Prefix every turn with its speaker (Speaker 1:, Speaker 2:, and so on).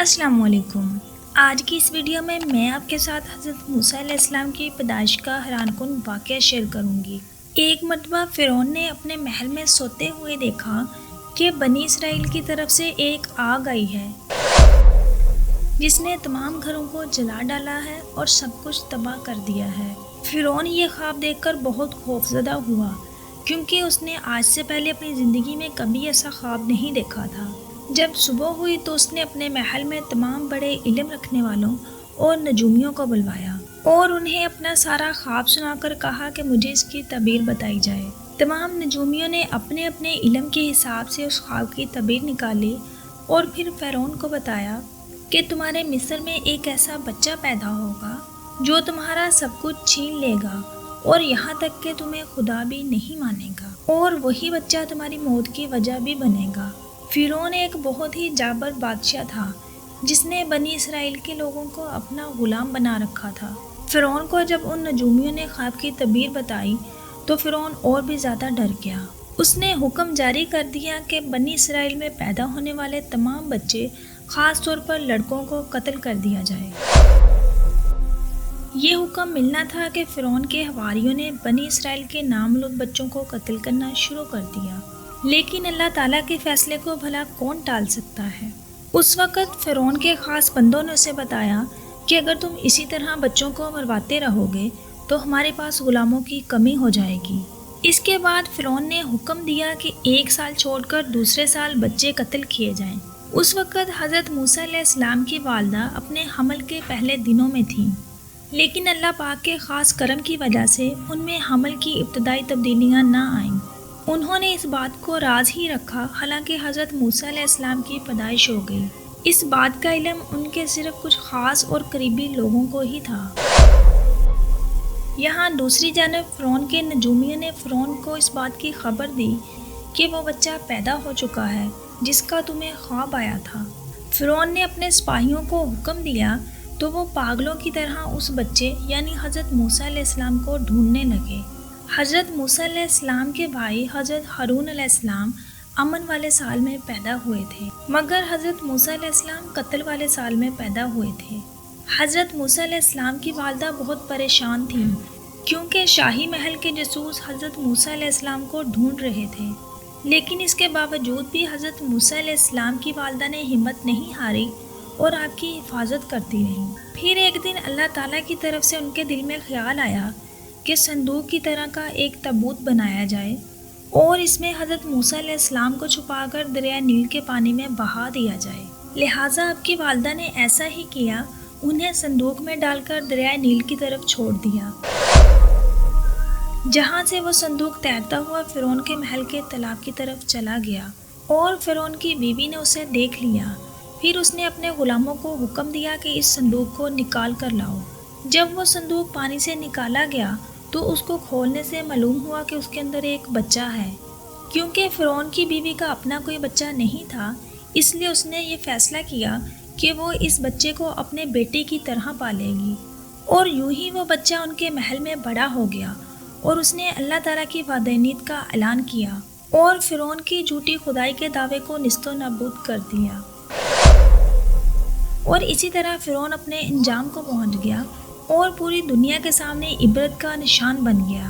Speaker 1: السلام علیکم۔ آج کی اس ویڈیو میں آپ کے ساتھ حضرت موسیٰ علیہ السلام کی پیدائش کا حیران کن واقعہ شیئر کروں گی۔ ایک مرتبہ فرعون نے اپنے محل میں سوتے ہوئے دیکھا کہ بنی اسرائیل کی طرف سے ایک آگ آئی ہے جس نے تمام گھروں کو جلا ڈالا ہے اور سب کچھ تباہ کر دیا ہے۔ فرعون یہ خواب دیکھ کر بہت خوفزدہ ہوا کیونکہ اس نے آج سے پہلے اپنی زندگی میں کبھی ایسا خواب نہیں دیکھا تھا۔ جب صبح ہوئی تو اس نے اپنے محل میں تمام بڑے علم رکھنے والوں اور نجومیوں کو بلوایا اور انہیں اپنا سارا خواب سنا کر کہا کہ مجھے اس کی تعبیر بتائی جائے۔ تمام نجومیوں نے اپنے اپنے علم کے حساب سے اس خواب کی تعبیر نکالی اور پھر فرعون کو بتایا کہ تمہارے مصر میں ایک ایسا بچہ پیدا ہوگا جو تمہارا سب کچھ چھین لے گا اور یہاں تک کہ تمہیں خدا بھی نہیں مانے گا، اور وہی بچہ تمہاری موت کی وجہ بھی بنے گا۔ فرعون ایک بہت ہی جابر بادشاہ تھا جس نے بنی اسرائیل کے لوگوں کو اپنا غلام بنا رکھا تھا۔ فرعون کو جب ان نجومیوں نے خواب کی تعبیر بتائی تو فرعون اور بھی زیادہ ڈر گیا۔ اس نے حکم جاری کر دیا کہ بنی اسرائیل میں پیدا ہونے والے تمام بچے، خاص طور پر لڑکوں کو قتل کر دیا جائے۔ یہ حکم ملنا تھا کہ فرعون کے حواریوں نے بنی اسرائیل کے نامولود بچوں کو قتل کرنا شروع کر دیا، لیکن اللہ تعالیٰ کے فیصلے کو بھلا کون ٹال سکتا ہے۔ اس وقت فرعون کے خاص بندوں نے اسے بتایا کہ اگر تم اسی طرح بچوں کو مرواتے رہو گے تو ہمارے پاس غلاموں کی کمی ہو جائے گی۔ اس کے بعد فرعون نے حکم دیا کہ ایک سال چھوڑ کر دوسرے سال بچے قتل کیے جائیں۔ اس وقت حضرت موسیٰ علیہ السلام کی والدہ اپنے حمل کے پہلے دنوں میں تھیں، لیکن اللہ پاک کے خاص کرم کی وجہ سے ان میں حمل کی ابتدائی تبدیلیاں نہ آئیں۔ انہوں نے اس بات کو راز ہی رکھا، حالانکہ حضرت موسیٰ علیہ السلام کی پیدائش ہو گئی۔ اس بات کا علم ان کے صرف کچھ خاص اور قریبی لوگوں کو ہی تھا۔ یہاں دوسری جانب فرعون کے نجومیوں نے فرعون کو اس بات کی خبر دی کہ وہ بچہ پیدا ہو چکا ہے جس کا تمہیں خواب آیا تھا۔ فرعون نے اپنے سپاہیوں کو حکم دیا تو وہ پاگلوں کی طرح اس بچے یعنی حضرت موسیٰ علیہ السلام کو ڈھونڈنے لگے۔ حضرت موسیٰ علیہ السلام کے بھائی حضرت ہارون علیہ السلام امن والے سال میں پیدا ہوئے تھے، مگر حضرت موسیٰ علیہ السلام قتل والے سال میں پیدا ہوئے تھے۔ حضرت موسیٰ علیہ السلام کی والدہ بہت پریشان تھیں کیونکہ شاہی محل کے جاسوس حضرت موسیٰ علیہ السلام کو ڈھونڈ رہے تھے، لیکن اس کے باوجود بھی حضرت موسیٰ علیہ السلام کی والدہ نے ہمت نہیں ہاری اور آپ کی حفاظت کرتی رہیں۔ پھر ایک دن اللہ تعالیٰ کی طرف سے ان کے دل میں خیال آیا کہ صندوق کی طرح کا ایک تابوت بنایا جائے اور اس میں حضرت موسیٰ علیہ السلام کو چھپا کر دریائے نیل کے پانی میں بہا دیا جائے۔ لہٰذا آپ کی والدہ نے ایسا ہی کیا، انہیں صندوق میں ڈال کر دریائے نیل کی طرف چھوڑ دیا، جہاں سے وہ صندوق تیرتا ہوا فرعون کے محل کے تالاب کی طرف چلا گیا اور فرعون کی بیوی نے اسے دیکھ لیا۔ پھر اس نے اپنے غلاموں کو حکم دیا کہ اس صندوق کو نکال کر لاؤ۔ جب وہ صندوق پانی سے نکالا گیا تو اس کو کھولنے سے معلوم ہوا کہ اس کے اندر ایک بچہ ہے۔ کیونکہ فرعون کی بیوی کا اپنا کوئی بچہ نہیں تھا، اس لیے اس نے یہ فیصلہ کیا کہ وہ اس بچے کو اپنے بیٹے کی طرح پالے گی، اور یوں ہی وہ بچہ ان کے محل میں بڑا ہو گیا اور اس نے اللہ تعالیٰ کی وحدانیت کا اعلان کیا اور فرعون کی جھوٹی خدائی کے دعوے کو نیست و نابود کر دیا، اور اسی طرح فرعون اپنے انجام کو پہنچ گیا اور پوری دنیا کے سامنے عبرت کا نشان بن گیا۔